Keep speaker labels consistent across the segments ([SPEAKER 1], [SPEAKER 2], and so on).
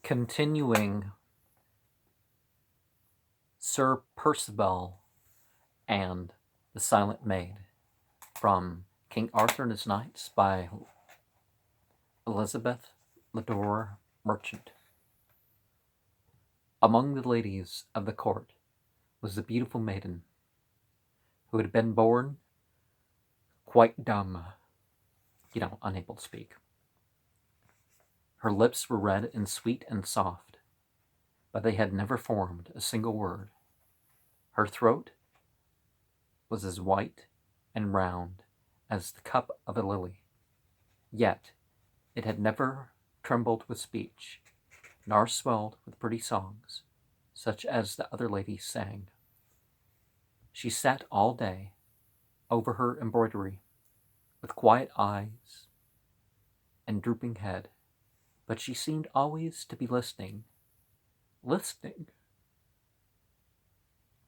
[SPEAKER 1] Continuing Sir Perceval and the Silent Maid from King Arthur and His Knights by Elizabeth Lodor Merchant. Among the ladies of the court was a beautiful maiden who had been born quite dumb, unable to speak. Her lips were red and sweet and soft, but they had never formed a single word. Her throat was as white and round as the cup of a lily, yet it had never trembled with speech, nor swelled with pretty songs, such as the other ladies sang. She sat all day over her embroidery, with quiet eyes and drooping head, but she seemed always to be listening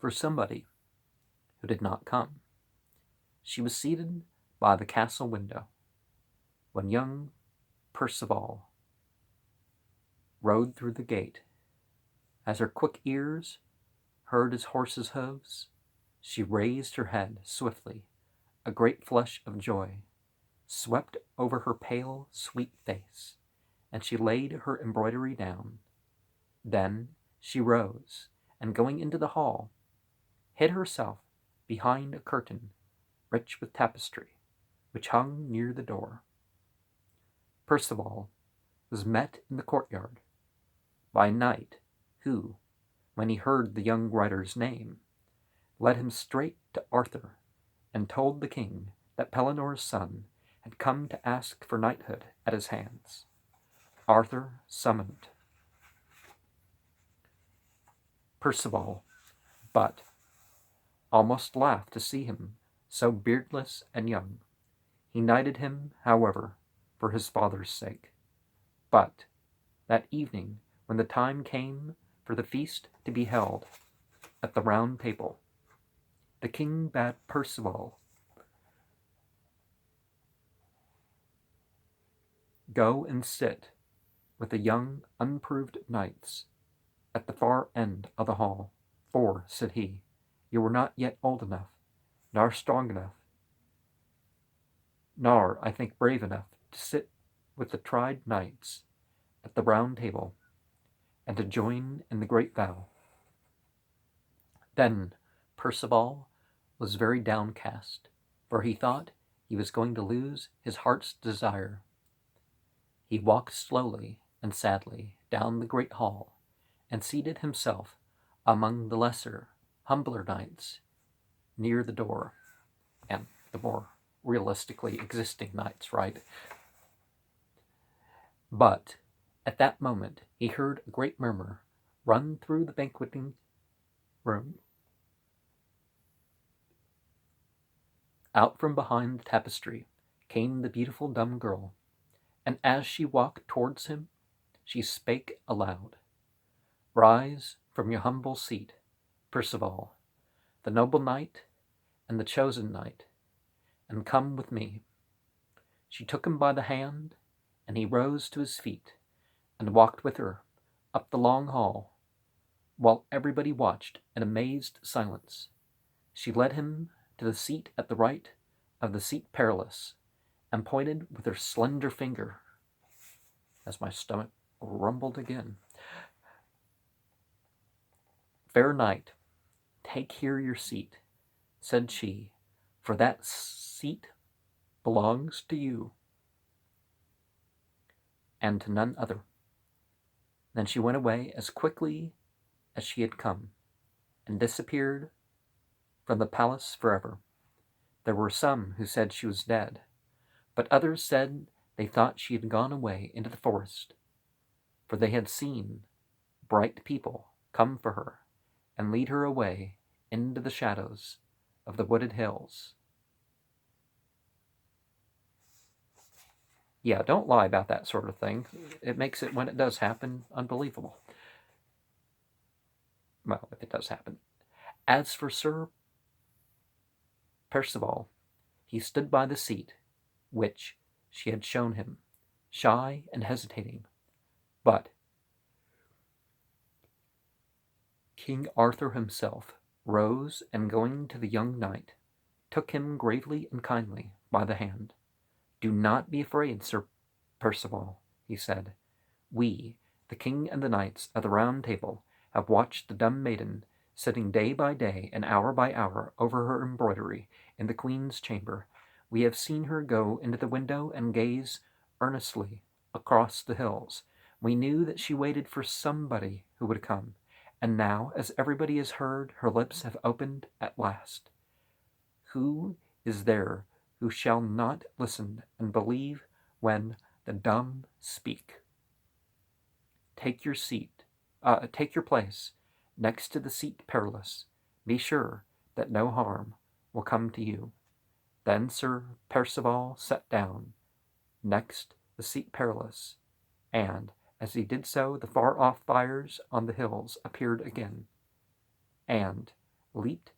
[SPEAKER 1] for somebody who did not come. She was seated by the castle window when young Perceval rode through the gate. As her quick ears heard his horse's hoofs, she raised her head swiftly. A great flush of joy swept over her pale, sweet face, and she laid her embroidery down. Then she rose, and going into the hall, hid herself behind a curtain rich with tapestry, which hung near the door. Perceval was met in the courtyard by a knight who, when he heard the young rider's name, led him straight to Arthur and told the king that Pellinore's son had come to ask for knighthood at his hands. Arthur summoned Perceval, but almost laughed to see him so beardless and young. He knighted him, however, for his father's sake. But that evening, when the time came for the feast to be held at the round table, the king bade Perceval go and sit with the young, unproved knights at the far end of the hall, for, said he, you were not yet old enough, nor strong enough, nor, I think, brave enough to sit with the tried knights at the round table and to join in the great vow. Then Perceval was very downcast, for he thought he was going to lose his heart's desire. He walked slowly and sadly down the great hall and seated himself among the lesser, humbler knights near the door, and the more realistically existing knights, right? But at that moment he heard a great murmur run through the banqueting room. Out from behind the tapestry came the beautiful dumb girl, and as she walked towards him, she spake aloud, rise from your humble seat, Perceval, the noble knight and the chosen knight, and come with me. She took him by the hand, and he rose to his feet and walked with her up the long hall, while everybody watched in amazed silence. She led him to the seat at the right of the seat perilous, and pointed with her slender finger, as my stomach rumbled again. Fair knight, take here your seat, said she, for that seat belongs to you, and to none other. Then she went away as quickly as she had come, and disappeared from the palace forever. There were some who said she was dead, but others said they thought she had gone away into the forest, for they had seen bright people come for her and lead her away into the shadows of the wooded hills. Yeah, don't lie about that sort of thing. It makes it, when it does happen, unbelievable. Well, if it does happen. As for Sir Perceval, he stood by the seat which she had shown him, shy and hesitating, but King Arthur himself rose, and going to the young knight, took him gravely and kindly by the hand. "Do not be afraid, Sir Perceval," he said. "We, the king and the knights of the Round Table, have watched the dumb maiden, sitting day by day and hour by hour over her embroidery in the queen's chamber. We have seen her go into the window and gaze earnestly across the hills. We knew that she waited for somebody who would come, and now, as everybody has heard, her lips have opened at last. Who is there who shall not listen and believe when the dumb speak? Take your place next to the seat perilous. Be sure that no harm will come to you." Then Sir Perceval sat down next the seat perilous, and as he did so, the far-off fires on the hills appeared again, and leaped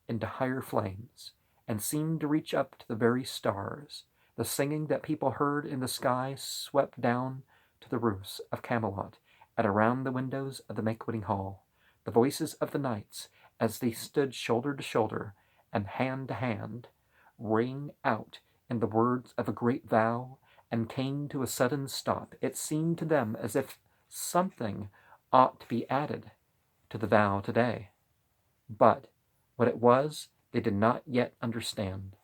[SPEAKER 1] into higher flames, and seemed to reach up to the very stars. The singing that people heard in the sky swept down to the roofs of Camelot and around the windows of the banqueting hall. The voices of the knights, as they stood shoulder to shoulder and hand to hand, rang out in the words of a great vow, and came to a sudden stop. It seemed to them as if something ought to be added to the vow today. But what it was they did not yet understand.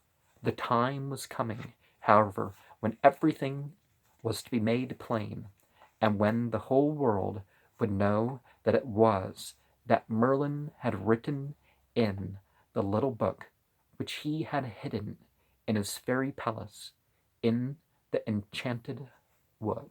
[SPEAKER 1] The time was coming, however, when everything was to be made plain, and when the whole world would know that it was that Merlin had written in the little book which he had hidden in his fairy palace in the enchanted wood.